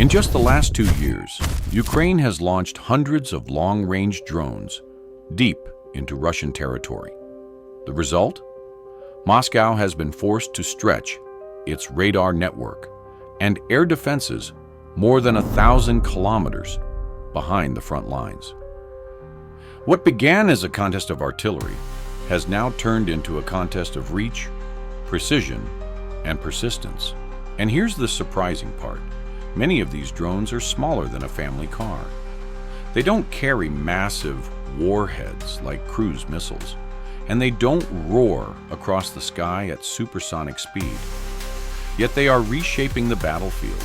In just the last 2 years, Ukraine has launched hundreds of long-range drones deep into Russian territory. The result? Moscow has been forced to stretch its radar network and air defenses more than 1,000 kilometers behind the front lines. What began as a contest of artillery has now turned into a contest of reach, precision, and persistence. And here's the surprising part. Many of these drones are smaller than a family car. They don't carry massive warheads like cruise missiles, and they don't roar across the sky at supersonic speed. Yet they are reshaping the battlefield,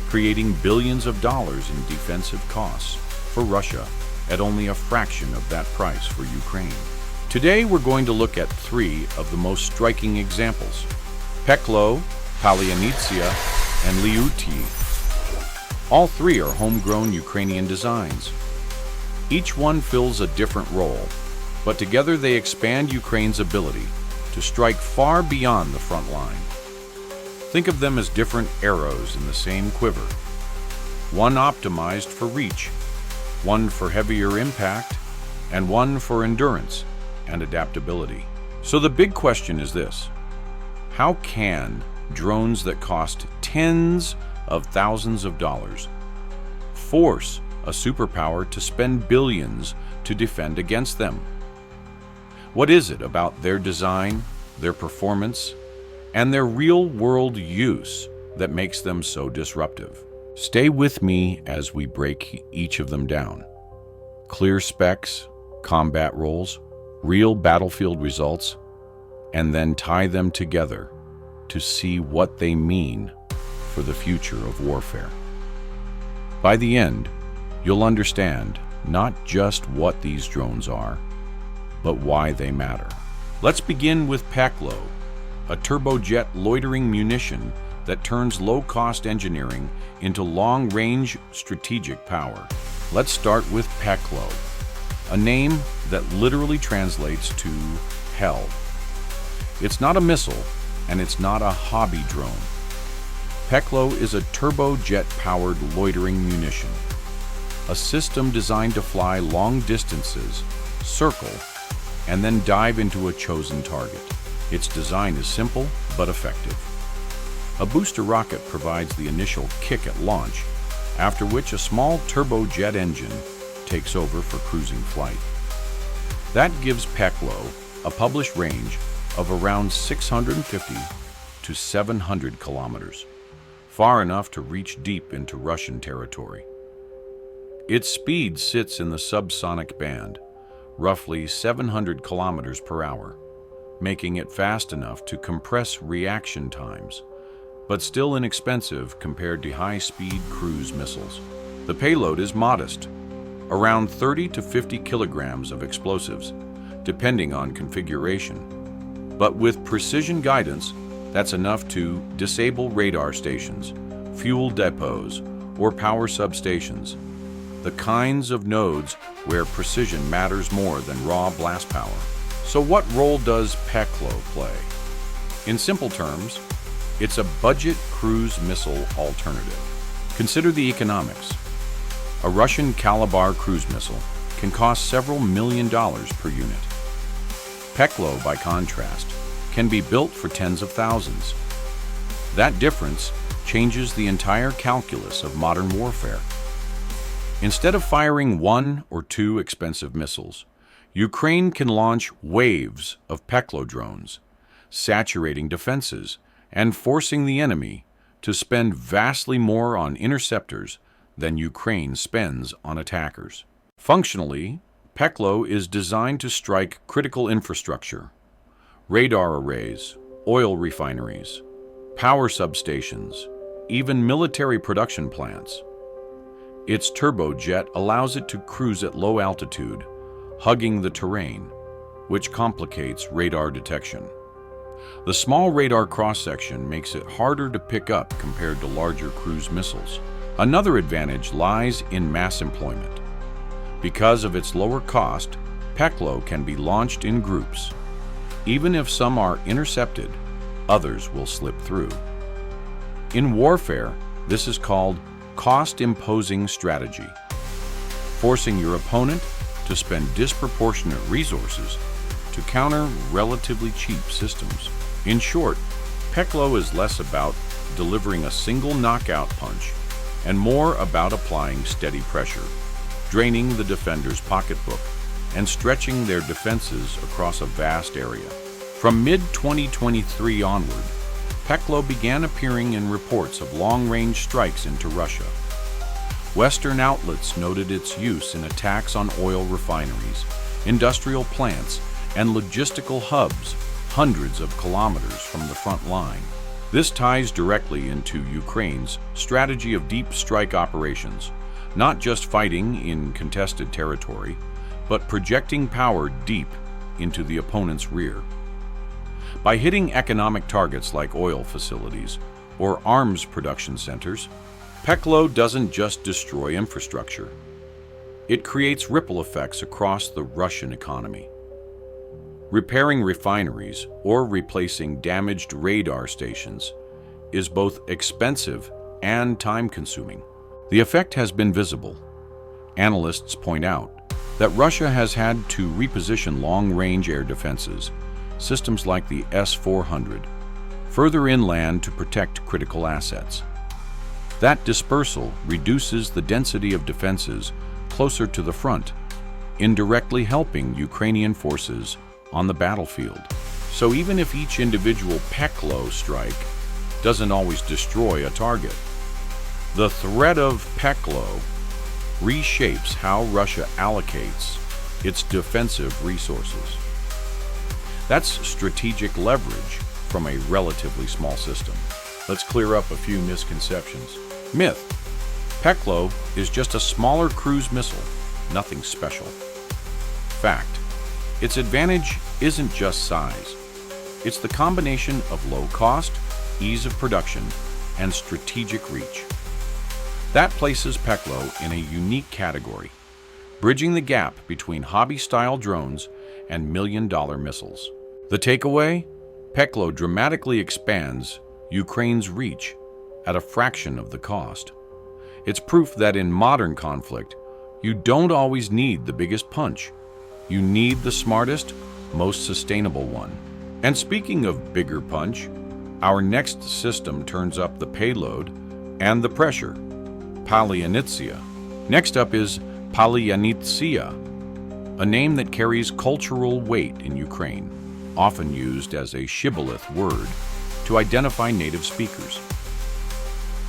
creating billions of dollars in defensive costs for Russia at only a fraction of that price for Ukraine. Today we're going to look at 3 of the most striking examples: Peklo, Palyanitsia, and Liuti. All 3 are homegrown Ukrainian designs. Each one fills a different role, but together they expand Ukraine's ability to strike far beyond the front line. Think of them as different arrows in the same quiver. One optimized for reach, one for heavier impact, and one for endurance and adaptability. So the big question is this: how can drones that cost tens of thousands of dollars force a superpower to spend billions to defend against them? What is it about their design, their performance, and their real-world use that makes them so disruptive? Stay with me as we break each of them down. Clear specs, combat roles, real battlefield results, and then tie them together to see what they mean for the future of warfare. By the end, you'll understand not just what these drones are, but why they matter. Let's begin with Peklo, a turbojet loitering munition that turns low-cost engineering into long-range strategic power. Let's start with Peklo, a name that literally translates to hell. It's not a missile, and it's not a hobby drone. Peklo is a turbojet-powered loitering munition, a system designed to fly long distances, circle, and then dive into a chosen target. Its design is simple but effective. A booster rocket provides the initial kick at launch, after which a small turbojet engine takes over for cruising flight. That gives Peklo a published range of around 650 to 700 kilometers, far enough to reach deep into Russian territory. Its speed sits in the subsonic band, roughly 700 kilometers per hour, making it fast enough to compress reaction times, but still inexpensive compared to high-speed cruise missiles. The payload is modest, around 30 to 50 kilograms of explosives, depending on configuration. But with precision guidance, that's enough to disable radar stations, fuel depots, or power substations, the kinds of nodes where precision matters more than raw blast power. So what role does Peklo play? In simple terms, it's a budget cruise missile alternative. Consider the economics. A Russian Caliber cruise missile can cost several $1 million per unit. Peklo, by contrast, can be built for tens of thousands. That difference changes the entire calculus of modern warfare. Instead of firing 1 or 2 expensive missiles, Ukraine can launch waves of Peklo drones, saturating defenses and forcing the enemy to spend vastly more on interceptors than Ukraine spends on attackers. Functionally, Peklo is designed to strike critical infrastructure: radar arrays, oil refineries, power substations, even military production plants. Its turbojet allows it to cruise at low altitude, hugging the terrain, which complicates radar detection. The small radar cross-section makes it harder to pick up compared to larger cruise missiles. Another advantage lies in mass employment. Because of its lower cost, Peklo can be launched in groups. Even if some are intercepted, others will slip through. In warfare, this is called cost-imposing strategy, forcing your opponent to spend disproportionate resources to counter relatively cheap systems. In short, Peklo is less about delivering a single knockout punch and more about applying steady pressure, draining the defender's pocketbook, and stretching their defenses across a vast area. From mid-2023 onward, Peklo began appearing in reports of long-range strikes into Russia. Western outlets noted its use in attacks on oil refineries, industrial plants, and logistical hubs hundreds of kilometers from the front line. This ties directly into Ukraine's strategy of deep strike operations, not just fighting in contested territory, but projecting power deep into the opponent's rear. By hitting economic targets like oil facilities or arms production centers, Peklo doesn't just destroy infrastructure. It creates ripple effects across the Russian economy. Repairing refineries or replacing damaged radar stations is both expensive and time-consuming. The effect has been visible. Analysts point out that Russia has had to reposition long-range air defenses, systems like the S-400, further inland to protect critical assets. That dispersal reduces the density of defenses closer to the front, indirectly helping Ukrainian forces on the battlefield. So even if each individual Peklo strike doesn't always destroy a target, the threat of Peklo reshapes how Russia allocates its defensive resources. That's strategic leverage from a relatively small system. Let's clear up a few misconceptions. Myth: Peklo is just a smaller cruise missile, nothing special. Fact: its advantage isn't just size. It's the combination of low cost, ease of production, and strategic reach. That places Peklo in a unique category, bridging the gap between hobby-style drones and million-dollar missiles. The takeaway? Peklo dramatically expands Ukraine's reach at a fraction of the cost. It's proof that in modern conflict, you don't always need the biggest punch. You need the smartest, most sustainable one. And speaking of bigger punch, our next system turns up the payload and the pressure, Palyanitsia. Next up is Palyanitsia, a name that carries cultural weight in Ukraine, often used as a shibboleth word to identify native speakers.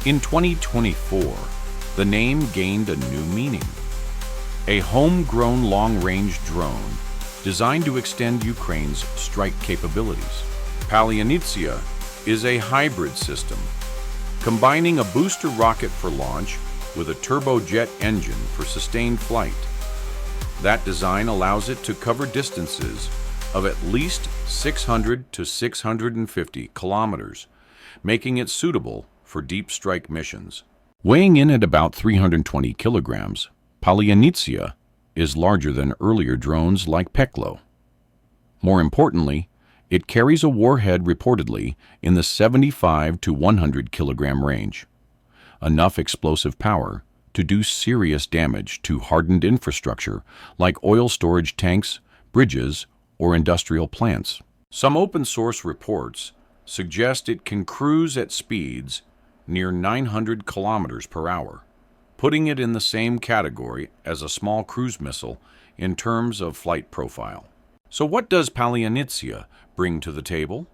In 2024, the name gained a new meaning: a homegrown long-range drone designed to extend Ukraine's strike capabilities. Palyanitsia is a hybrid system, combining a booster rocket for launch with a turbojet engine for sustained flight. That design allows it to cover distances of at least 600 to 650 kilometers, making it suitable for deep strike missions. Weighing in at about 320 kilograms, Palyanitsia is larger than earlier drones like Peklo. More importantly, it carries a warhead reportedly in the 75 to 100 kilogram range, enough explosive power to do serious damage to hardened infrastructure like oil storage tanks, bridges, or industrial plants. Some open-source reports suggest it can cruise at speeds near 900 kilometers per hour, putting it in the same category as a small cruise missile in terms of flight profile. So what does Palyanitsia bring to the table?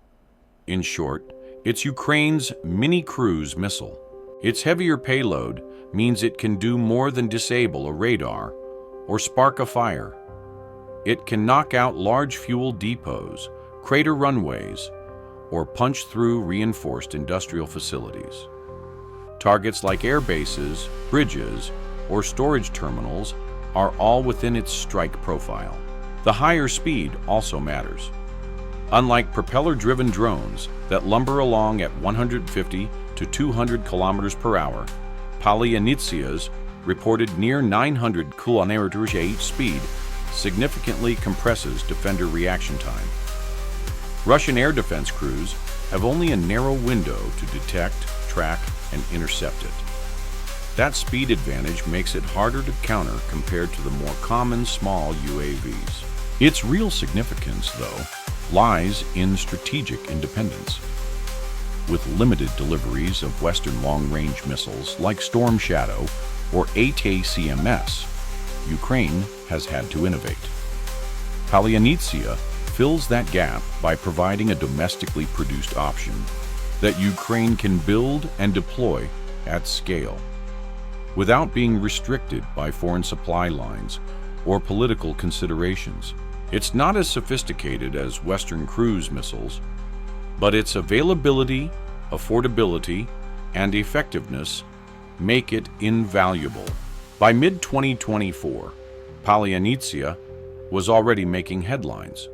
In short, it's Ukraine's mini-cruise missile. Its heavier payload means it can do more than disable a radar or spark a fire. It can knock out large fuel depots, crater runways, or punch through reinforced industrial facilities. Targets like air bases, bridges, or storage terminals are all within its strike profile. The higher speed also matters. Unlike propeller-driven drones that lumber along at 150 to 200 kilometers per hour, Palyanitsia's reported near 900 km/h speed significantly compresses defender reaction time. Russian air defense crews have only a narrow window to detect, track, and intercept it. That speed advantage makes it harder to counter compared to the more common small UAVs. Its real significance, though, lies in strategic independence. With limited deliveries of Western long-range missiles like Storm Shadow or ATACMS, Ukraine has had to innovate. Palyannitsia fills that gap by providing a domestically produced option that Ukraine can build and deploy at scale, without being restricted by foreign supply lines or political considerations. It's not as sophisticated as Western cruise missiles, but its availability, affordability, and effectiveness make it invaluable. By mid-2024, Palyannitsia was already making headlines.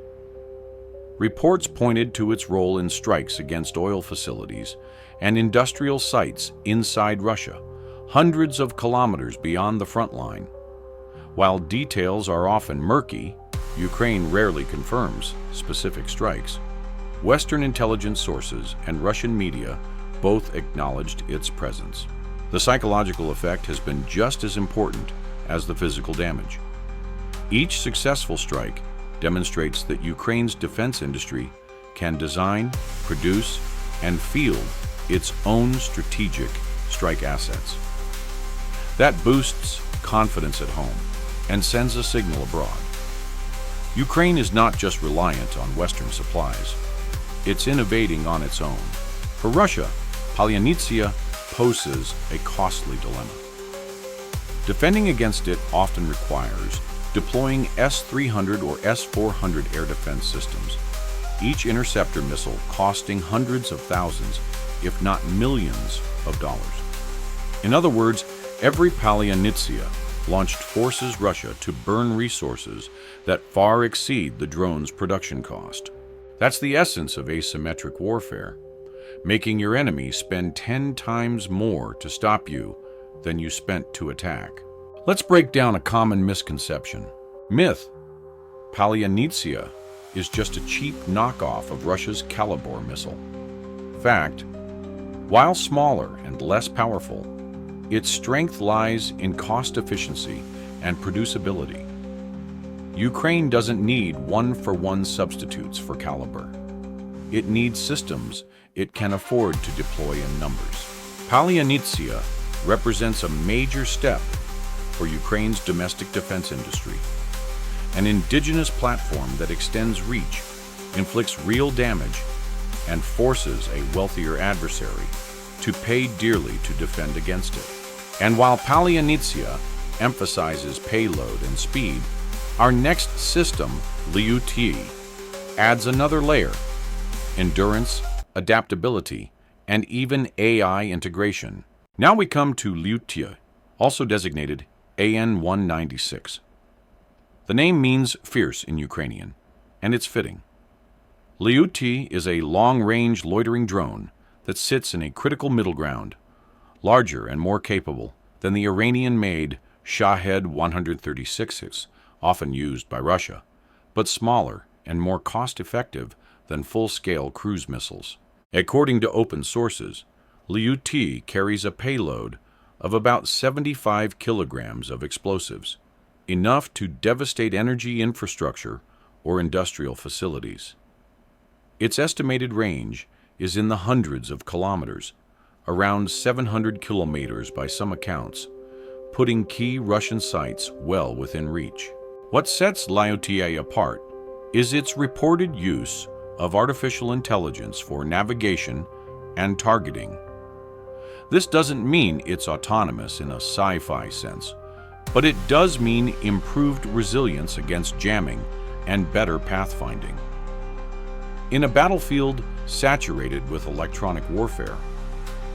Reports pointed to its role in strikes against oil facilities and industrial sites inside Russia, hundreds of kilometers beyond the front line. While details are often murky, Ukraine rarely confirms specific strikes. Western intelligence sources and Russian media both acknowledged its presence. The psychological effect has been just as important as the physical damage. Each successful strike demonstrates that Ukraine's defense industry can design, produce, and field its own strategic strike assets. That boosts confidence at home and sends a signal abroad. Ukraine is not just reliant on Western supplies, it's innovating on its own. For Russia, Palyannitsia poses a costly dilemma. Defending against it often requires deploying S-300 or S-400 air defense systems, each interceptor missile costing hundreds of thousands, if not millions of dollars. In other words, every Palyannitsia launched forces Russia to burn resources that far exceed the drone's production cost. That's the essence of asymmetric warfare, making your enemy spend 10 times more to stop you than you spent to attack. Let's break down a common misconception. Myth: Palyannitsia is just a cheap knockoff of Russia's Kalibor missile. Fact: while smaller and less powerful, its strength lies in cost efficiency and producibility. Ukraine doesn't need one-for-one substitutes for Kalibor. It needs systems it can afford to deploy in numbers. Palyannitsia represents a major step for Ukraine's domestic defense industry, an indigenous platform that extends reach, inflicts real damage, and forces a wealthier adversary to pay dearly to defend against it. And while Palyannitsia emphasizes payload and speed, our next system, LEUT, adds another layer: endurance, adaptability, and even AI integration. Now we come to LEUT, also designated AN-196. The name means fierce in Ukrainian, and it's fitting. LEUT is a long-range loitering drone that sits in a critical middle ground, larger and more capable than the Iranian-made Shahed 136s, often used by Russia, but smaller and more cost-effective than full-scale cruise missiles. According to open sources, LEUT carries a payload of about 75 kilograms of explosives, enough to devastate energy infrastructure or industrial facilities. Its estimated range is in the hundreds of kilometers, around 700 kilometers by some accounts, putting key Russian sites well within reach. What sets LEUT apart is its reported use of artificial intelligence for navigation and targeting. This doesn't mean it's autonomous in a sci-fi sense, but it does mean improved resilience against jamming and better pathfinding. In a battlefield saturated with electronic warfare,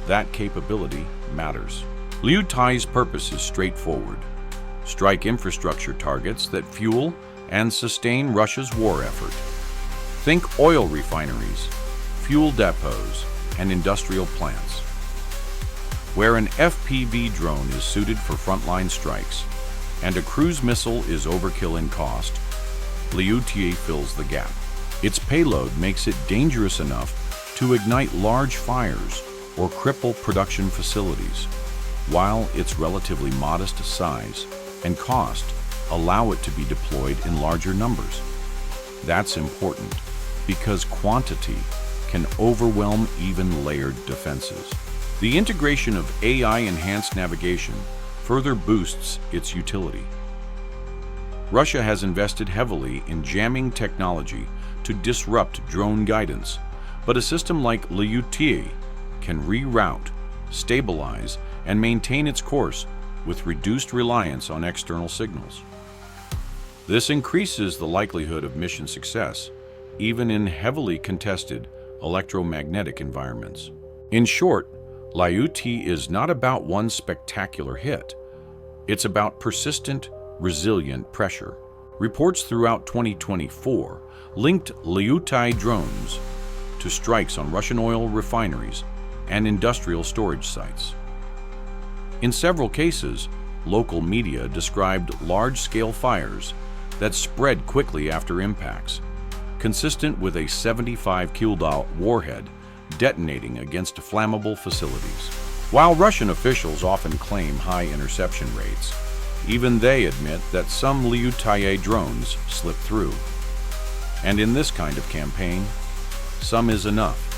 that capability matters. LEUT's purpose is straightforward: strike infrastructure targets that fuel and sustain Russia's war effort. Think oil refineries, fuel depots, and industrial plants. Where an FPV drone is suited for frontline strikes and a cruise missile is overkill in cost, LEUT fills the gap. Its payload makes it dangerous enough to ignite large fires or cripple production facilities, while its relatively modest size and cost allow it to be deployed in larger numbers. That's important because quantity can overwhelm even layered defenses. The integration of AI-enhanced navigation further boosts its utility. Russia has invested heavily in jamming technology to disrupt drone guidance, but a system like Lyuty can reroute, stabilize, and maintain its course with reduced reliance on external signals. This increases the likelihood of mission success, even in heavily contested electromagnetic environments. In short, Lyuty is not about one spectacular hit. It's about persistent, resilient pressure. Reports throughout 2024 linked Lyuty drones to strikes on Russian oil refineries and industrial storage sites. In several cases, local media described large-scale fires that spread quickly after impacts, consistent with a 75 kilo warhead detonating against flammable facilities. While Russian officials often claim high interception rates, even they admit that some Lyuty drones slip through. And in this kind of campaign, some is enough.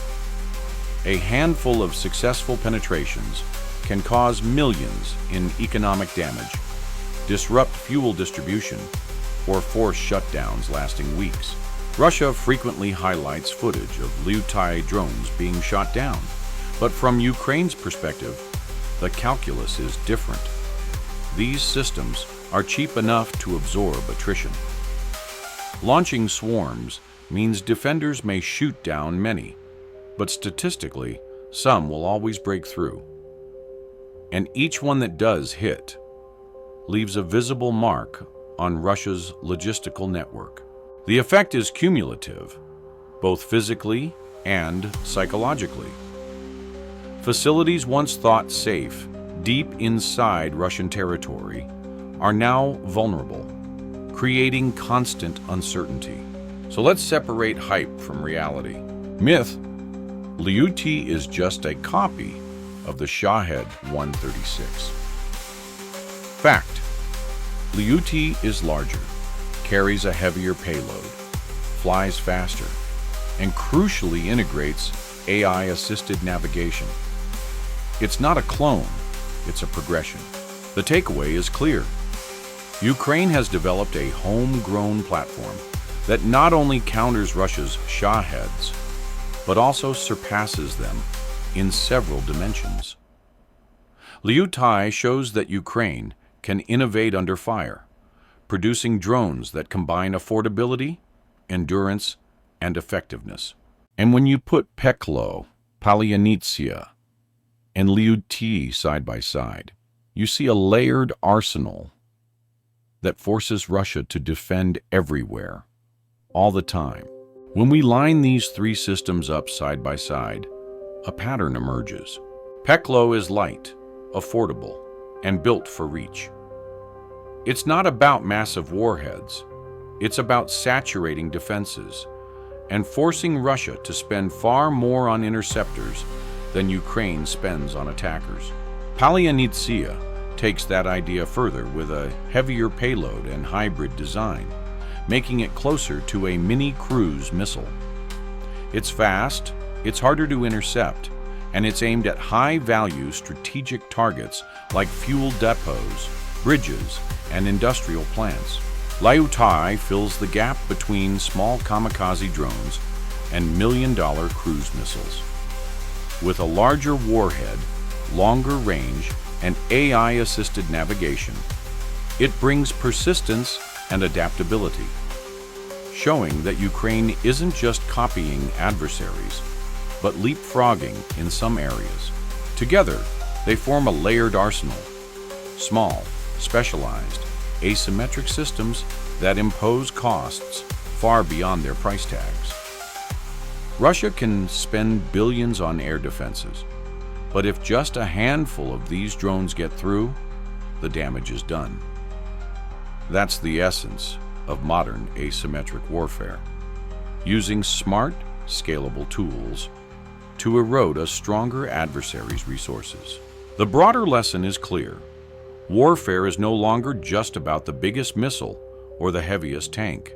A handful of successful penetrations can cause millions in economic damage, disrupt fuel distribution, or force shutdowns lasting weeks. Russia frequently highlights footage of Lyuty drones being shot down, but from Ukraine's perspective, the calculus is different. These systems are cheap enough to absorb attrition. Launching swarms means defenders may shoot down many, but statistically, some will always break through. And each one that does hit leaves a visible mark on Russia's logistical network. The effect is cumulative, both physically and psychologically. Facilities once thought safe, deep inside Russian territory, are now vulnerable, creating constant uncertainty. So let's separate hype from reality. Myth: Lyuty is just a copy of the Shahed 136. Fact: Lyuty is larger, carries a heavier payload, flies faster, and crucially integrates AI-assisted navigation. It's not a clone, it's a progression. The takeaway is clear. Ukraine has developed a homegrown platform that not only counters Russia's Shaheds, but also surpasses them in several dimensions. Lyuty shows that Ukraine can innovate under fire, producing drones that combine affordability, endurance, and effectiveness. And when you put Peklo, Palyanitsia, and Lyuty side by side, you see a layered arsenal that forces Russia to defend everywhere, all the time. When we line these three systems up side by side, a pattern emerges. Peklo is light, affordable, and built for reach. It's not about massive warheads. It's about saturating defenses and forcing Russia to spend far more on interceptors than Ukraine spends on attackers. Palyanitsia takes that idea further with a heavier payload and hybrid design, making it closer to a mini-cruise missile. It's fast, it's harder to intercept, and it's aimed at high-value strategic targets like fuel depots, bridges, and industrial plants. Lyuty fills the gap between small kamikaze drones and million-dollar cruise missiles. With a larger warhead, longer range, and AI-assisted navigation, it brings persistence and adaptability, showing that Ukraine isn't just copying adversaries, but leapfrogging in some areas. Together, they form a layered arsenal, small, specialized, asymmetric systems that impose costs far beyond their price tags. Russia can spend billions on air defenses, but if just a handful of these drones get through, the damage is done. That's the essence of modern asymmetric warfare, using smart, scalable tools to erode a stronger adversary's resources. The broader lesson is clear. Warfare is no longer just about the biggest missile or the heaviest tank.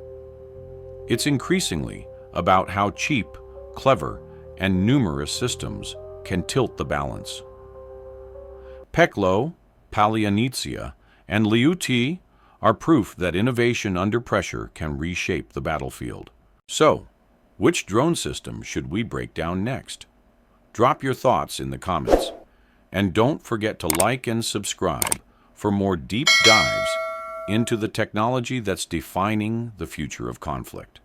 It's increasingly about how cheap, clever, and numerous systems can tilt the balance. Peklo, Palianitsia, and Liuti are proof that innovation under pressure can reshape the battlefield. So, which drone system should we break down next? Drop your thoughts in the comments. And don't forget to like and subscribe for more deep dives into the technology that's defining the future of conflict.